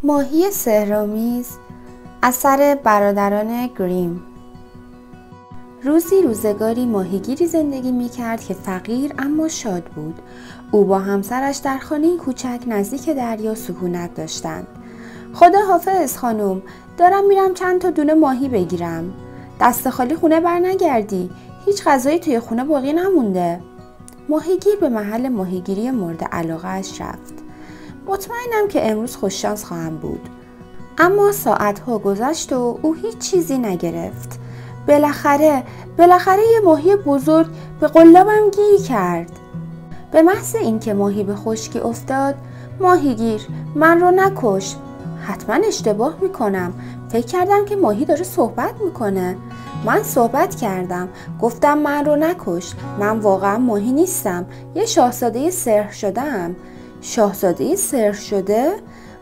ماهی سحرآمیز اثر برادران گریم. روزی روزگاری ماهیگیری زندگی می‌کرد که فقیر اما شاد بود. او با همسرش در خانه‌ای کوچک نزدیک دریا سکونت داشتند. خداحافظ خانم، دارم میرم چند تا دونه ماهی بگیرم. دست خالی خونه برنگردی، هیچ غذایی توی خونه باقی نمونده. ماهیگیر به محل ماهیگیری مورد علاقه اش رفت. مطمئنم که امروز خوششانس خواهم بود. اما ساعتها گذشت و او هیچ چیزی نگرفت. بالاخره یه ماهی بزرگ به قلابم گیر کرد. به محض اینکه ماهی به خشکی افتاد، ماهیگیر من رو نکش. حتما اشتباه میکنم. فکر کردم که ماهی داره صحبت میکنه. من صحبت کردم، گفتم من رو نکش. من واقعا ماهی نیستم، یه شاهزاده سحر شده‌ام. شاهزاده سحر شده؟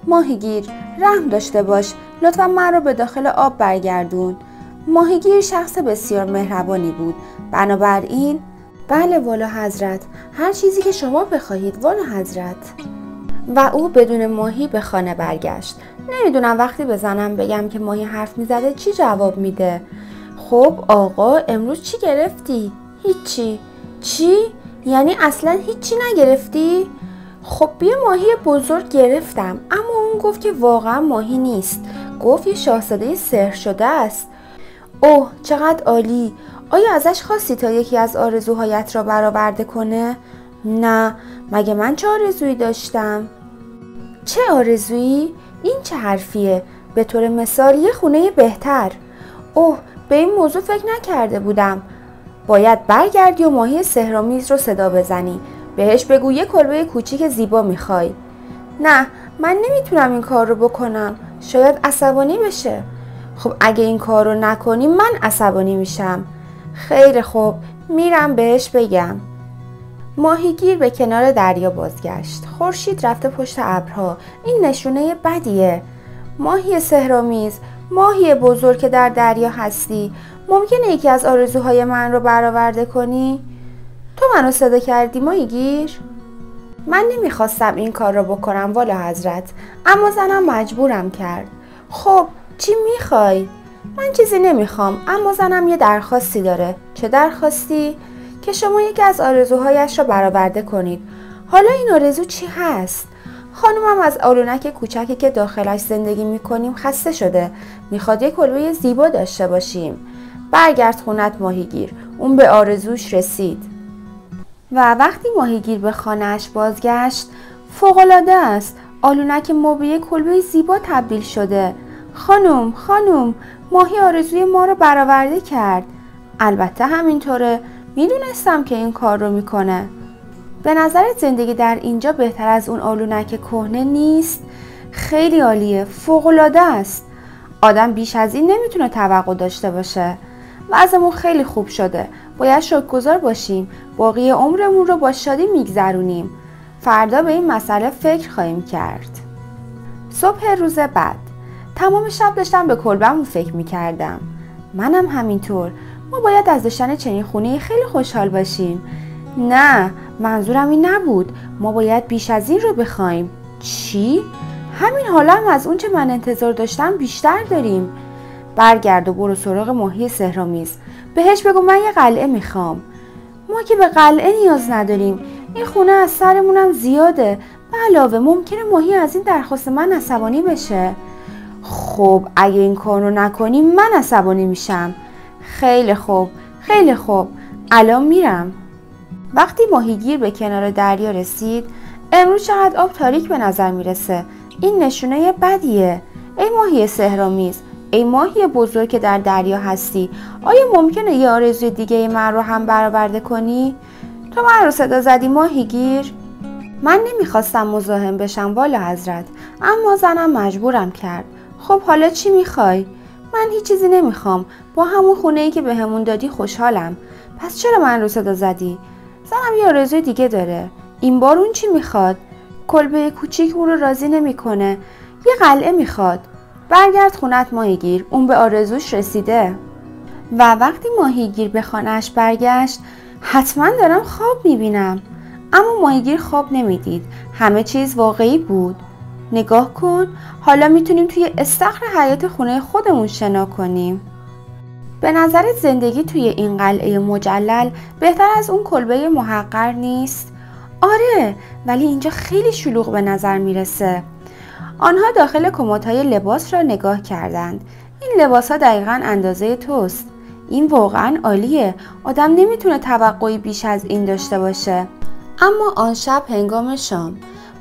ماهیگیر رحم داشته باش، لطفا من رو به داخل آب برگردون. ماهیگیر شخص بسیار مهربانی بود، بنابراین بله والا حضرت، هر چیزی که شما بخواهید والا حضرت. و او بدون ماهی به خانه برگشت. نمیدونم وقتی به زنم بگم که ماهی حرف میزده چی جواب میده. خب آقا امروز چی گرفتی؟ هیچی. چی؟ یعنی اصلا هیچی نگرفتی؟ خب یه ماهی بزرگ گرفتم، اما اون گفت که واقعا ماهی نیست. گفت یه شاهزاده سحر شده است. اوه چقدر عالی. آیا ازش خواستی تا یکی از آرزوهایت را برآورده کنه؟ نه، مگه من چه آرزویی داشتم؟ چه آرزویی؟ این چه حرفیه؟ به طور مثال یه خونه بهتر. اوه به این موضوع فکر نکرده بودم. باید برگردی و ماهی سحرآمیز رو صدا بزنی. بهش بگو یه کلبه کوچیک زیبا میخوای. نه، من نمیتونم این کار رو بکنم. شاید عصبانی بشه. خب اگه این کار رو نکنی من عصبانی میشم. خیلی خوب، میرم بهش بگم. ماهیگیر به کنار دریا بازگشت. خورشید رفته پشت ابرها. این نشونه بدیه. ماهی سحرآمیز، ماهی بزرگ که در دریا هستی، ممکنه یکی از آرزوهای من رو برآورده کنی؟ تو منو صدا کردی ماهیگیر؟ من نمیخواستم این کار رو بکنم والا حضرت، اما زنم مجبورم کرد. خب چی میخوای؟ من چیزی نمیخوام، اما زنم یه درخواستی داره. چه درخواستی؟ که شما یکی از آرزوهایش رو برآورده کنید. حالا این آرزو چی هست؟ خانومم از آلونک کوچکی که داخلش زندگی میکنیم خسته شده. میخواد یک کلبه زیبا داشته باشیم. برگرد خونت ماهیگیر. اون به آرزوش رسید. و وقتی ماهیگیر به خانه‌اش بازگشت، فوق‌العاده است. آلونک ما به یک کلبه زیبا تبدیل شده. خانم، ماهی آرزوی ما رو برآورده کرد. البته همینطوره. میدونستم که این کار رو میکنه. به نظرت زندگی در اینجا بهتر از اون آلونک کهنه نیست؟ خیلی عالیه، فوق‌العاده است. آدم بیش از این نمیتونه توقع داشته باشه. وضعمون خیلی خوب شده. باید شکرگزار باشیم. باقی عمرمون رو با شادی میگذرونیم. فردا به این مسئله فکر خواهیم کرد. صبح روز بعد تمام شب داشتم به کلبه‌مون فکر میکردم. منم همینطور. ما باید از داشتن چنین خونه خیلی خوشحال باشیم. نه، منظورم این نبود. ما باید بیش از این رو بخوایم. چی؟ همین حالا هم از اون چه من انتظار داشتم بیشتر داریم. برگرد و برو سراغ ماهی سحرآمیز. بهش بگو من یه قلعه میخوام. ما که به قلعه نیاز نداریم. این خونه از سرمونم زیاده. به علاوه ممکنه ماهی از این درخواست من عصبانی بشه. خب اگه این کار رو نکنی من عصبانی میشم. خیلی خوب. الان میرم. وقتی ماهیگیر به کنار دریا رسید، امروز چقدر آب تاریک به نظر میرسه. این نشونه بدیه. ای ماهی سحرآمیز، ای ماهی بزرگ که در دریا هستی، آیا ممکنه یه آرزوی دیگه من رو هم برآورده کنی؟ تو من رو صدا زدی ماهیگیر؟ من نمیخواستم مزاحم بشم والا حضرت، اما زنم مجبورم کرد. خب حالا چی میخوای؟ من هیچ چیزی نمیخوام. با همون خونه‌ای که بهمون دادی خوشحالم. پس چرا من رو صدا زدی؟ زنم یه آرزوی دیگه داره. این بار اون چی میخواد؟ کلبه کوچیک اون رو راضی نمیکنه. یه قلعه میخواد. برگرد خونت ماهیگیر. اون به آرزوش رسیده. و وقتی ماهیگیر به خانه‌اش برگشت، حتما دارم خواب میبینم. اما ماهیگیر خواب نمیدید. همه چیز واقعی بود. نگاه کن، حالا میتونیم توی استخر حیاط خونه خودمون شنا کنیم. به نظرت زندگی توی این قلعه مجلل بهتر از اون کلبه محقر نیست؟ آره، ولی اینجا خیلی شلوغ به نظر میرسه. آنها داخل کمدهای لباس را نگاه کردند. این لباس ها دقیقاً اندازه توست. این واقعاً عالیه. آدم نمیتونه توقعی بیش از این داشته باشه. اما آن شب هنگام شام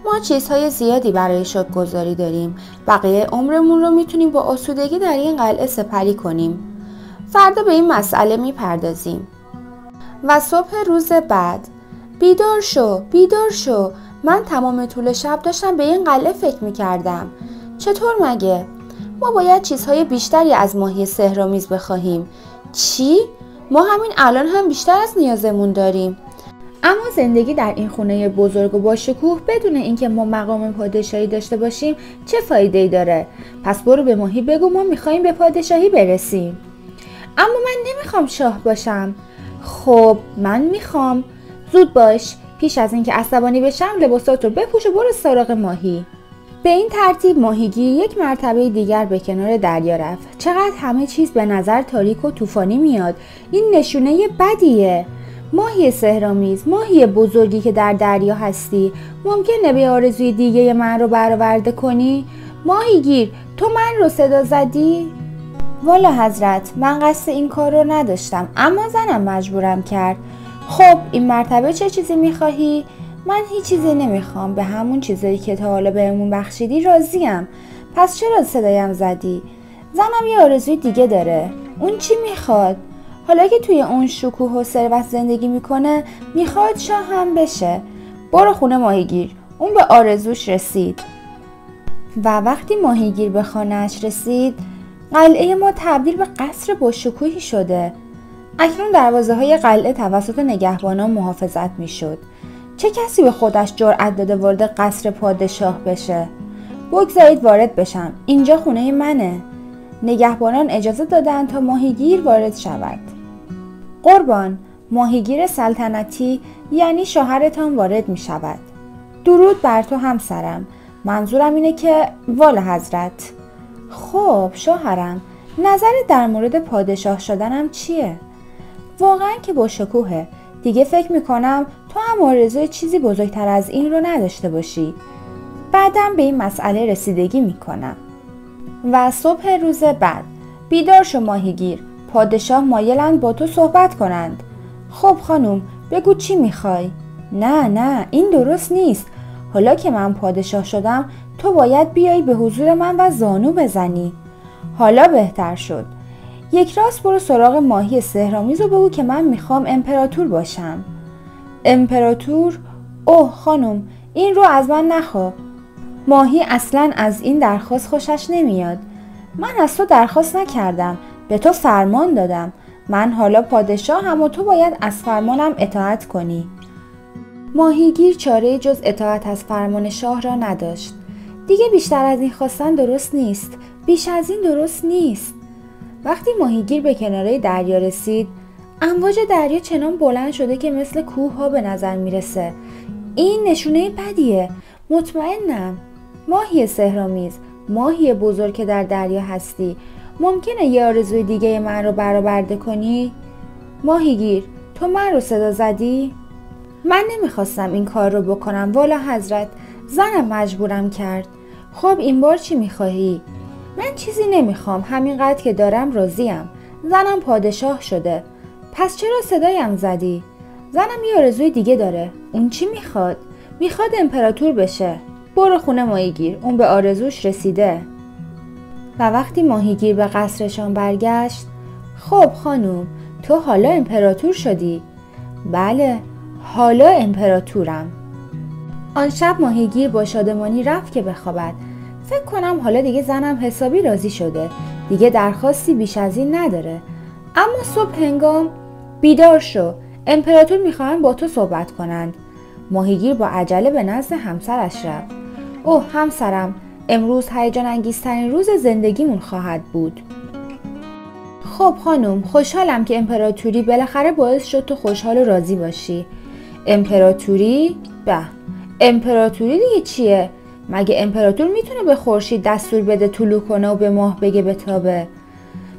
ما چیزهای زیادی برای شکرگزاری داریم. بقیه عمرمون رو میتونیم با آسودگی در این قلعه سپری کنیم. فردا به این مسئله میپردازیم. و صبح روز بعد بیدار شو. من تمام طول شب داشتم به این قلعه فکر میکردم. چطور مگه؟ ما باید چیزهای بیشتری از ماهی سحرآمیز بخواهیم. چی؟ ما همین الان هم بیشتر از نیازمون داریم. اما زندگی در این خونه بزرگ و با شکوه بدون اینکه ما مقام پادشاهی داشته باشیم چه فایده‌ای داره؟ پس برو به ماهی بگو ما میخوایم به پادشاهی برسیم. اما من نمیخوام شاه باشم. خب من میخوام. زود باش، پیش از اینکه عصبانی بشم لباسات رو بپوش و برو سراغ ماهی. به این ترتیب ماهیگیر یک مرتبه دیگر به کنار دریا رفت. چقدر همه چیز به نظر تاریک و طوفانی میاد. این نشونه بدیه. ماهی سحرآمیز، ماهی بزرگی که در دریا هستی، ممکنه به آرزوی دیگه من رو برآورده کنی؟ ماهیگیر، تو من رو صدا زدی؟ والا حضرت، من قصد این کار رو نداشتم، اما زنم مجبورم کرد. خب این مرتبه چه چیزی میخواهی؟ من هیچ چیزی نمیخوام. به همون چیزایی که تا حالا بهمون بخشیدی راضیم. پس چرا صدایم زدی؟ زنم یه آرزوی دیگه داره. اون چی میخواد؟ حالا که توی اون شکوه و ثروت زندگی میکنه میخواد شاه هم بشه. برو خونه ماهیگیر. اون به آرزوش رسید. و وقتی ماهیگیر به خانه‌اش رسید، قلعه ما تبدیل به قصر با شکوهی شده. اکنون دروازه‌های قلعه توسط نگهبانان محافظت میشد. چه کسی به خودش جرأت داده وارد قصر پادشاه بشه؟ بگذارید وارد بشم. اینجا خونه منه. نگهبانان اجازه دادند تا ماهیگیر وارد شود. قربان، ماهیگیر سلطنتی یعنی شوهرتان وارد می شود. درود بر تو همسرم. منظورم اینه که والا حضرت. خب شوهرم، نظرت در مورد پادشاه شدنم چیه؟ واقعا که با شکوهه. دیگه فکر میکنم تو هم آرزوی چیزی بزرگتر از این رو نداشته باشی. بعدم به این مسئله رسیدگی میکنم. و صبح روز بعد بیدار شو ماهیگیر. پادشاه مایلند با تو صحبت کنند. خب خانم، بگو چی میخوای؟ نه این درست نیست. حالا که من پادشاه شدم تو باید بیایی به حضور من و زانو بزنی. حالا بهتر شد. یک راست برو سراغ ماهی سحرآمیز و بگو که من میخوام امپراتور باشم. امپراتور؟ اوه خانم، این رو از من نخوا. ماهی اصلاً از این درخواست خوشش نمیاد. من از تو درخواست نکردم، به تو فرمان دادم. من حالا پادشاهم و تو باید از فرمانم اطاعت کنی. ماهیگیر چاره جز اطاعت از فرمان شاه را نداشت. دیگه بیشتر از این خواستن درست نیست. بیش از این درست نیست. وقتی ماهیگیر به کناره دریا رسید، امواج دریا چنان بلند شده که مثل کوه ها به نظر میرسه. این نشونه بدیه. مطمئنم. ماهی سحرآمیز، ماهی بزرگ که در دریا هستی، ممکنه یه آرزوی دیگه من رو برآورده کنی؟ ماهیگیر، تو من رو صدا زدی؟ من نمیخواستم این کار رو بکنم والا حضرت. زنم مجبورم کرد. خب این بار چی میخواهی؟ من چیزی نمیخوام. همینقدر که دارم راضیم. زنم پادشاه شده. پس چرا صدایم زدی؟ زنم یه آرزوی دیگه داره. اون چی میخواد؟ میخواد امپراتور بشه. برو خونه ماهیگیر. اون به آرزوش رسیده. و وقتی ماهیگیر به قصرشان برگشت، خب خانوم، تو حالا امپراتور شدی؟ بله، حالا امپراتورم. آن شب ماهیگیر با شادمانی رفت که بخوابد. فکر کنم حالا دیگه زنم حسابی راضی شده. دیگه درخواستی بیش از این نداره. اما صبح هنگام بیدار شو. امپراتور میخواهند با تو صحبت کنند. ماهیگیر با عجله به نزد همسرش رفت. اوه همسرم، امروز هیجان انگیزترین روز زندگیمون خواهد بود. خب خانم، خوشحالم که امپراتوری بالاخره باعث شد تو خوشحال و راضی باشی. امپراتوری؟ به، امپراتوری دیگه چیه؟ مگه امپراتور میتونه به خورشید دستور بده طلوع کنه و به ماه بگه بتابه؟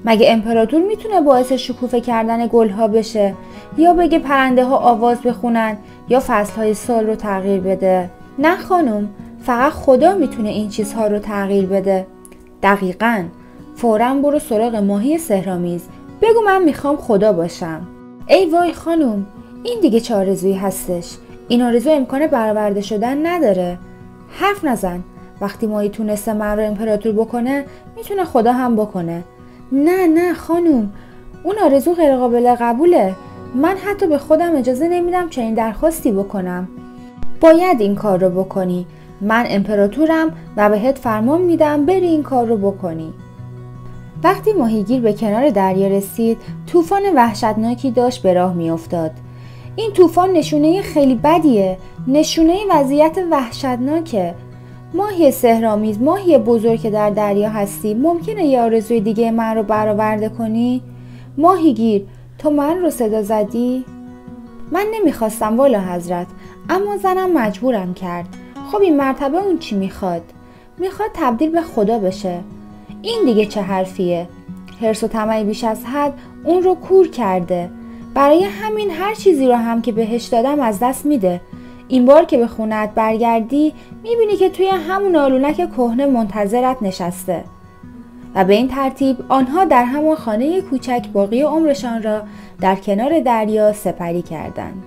مگه امپراتور میتونه باعث شکوفه کردن گلها بشه یا بگه پرنده ها آواز بخونن یا فصلهای سال رو تغییر بده؟ نه خانم، فقط خدا میتونه این چیزها رو تغییر بده. دقیقاً. فوراً برو سراغ ماهی سحرآمیز، بگو من میخوام خدا باشم. ای وای خانم، این دیگه چه آرزویی هستش؟ این آرزو امکان برآورده شدن نداره. حرف نزن. وقتی ماهی تونسته من رو امپراتور بکنه، میتونه خدا هم بکنه. نه خانم، اون آرزو غیر قابل قبوله. من حتی به خودم اجازه نمیدم چنین درخواستی بکنم. باید این کار رو بکنی. من امپراتورم و بهت فرمان میدم بری این کار رو بکنی. وقتی ماهیگیر به کنار دریا رسید، طوفان وحشتناکی داشت به راه میافتاد. این طوفان نشونه خیلی بدیه، نشونه وضعیت وحشتناکه. ماهی سحرآمیز، ماهی بزرگ که در دریا هستی، ممکنه یه آرزوی دیگه من رو برآورده کنی؟ ماهیگیر، تو من رو صدا زدی؟ من نمیخواستم والا حضرت، اما زنم مجبورم کرد. خب این مرتبه اون چی میخواد؟ میخواد تبدیل به خدا بشه. این دیگه چه حرفیه؟ حرص و طمع بیش از حد اون رو کور کرده. برای همین هر چیزی رو هم که بهش دادم از دست میده. این بار که به خونت برگردی میبینی که توی همون آلونک کهنه منتظرت نشسته. و به این ترتیب آنها در همان خانه کوچک باقی عمرشان را در کنار دریا سپری کردند.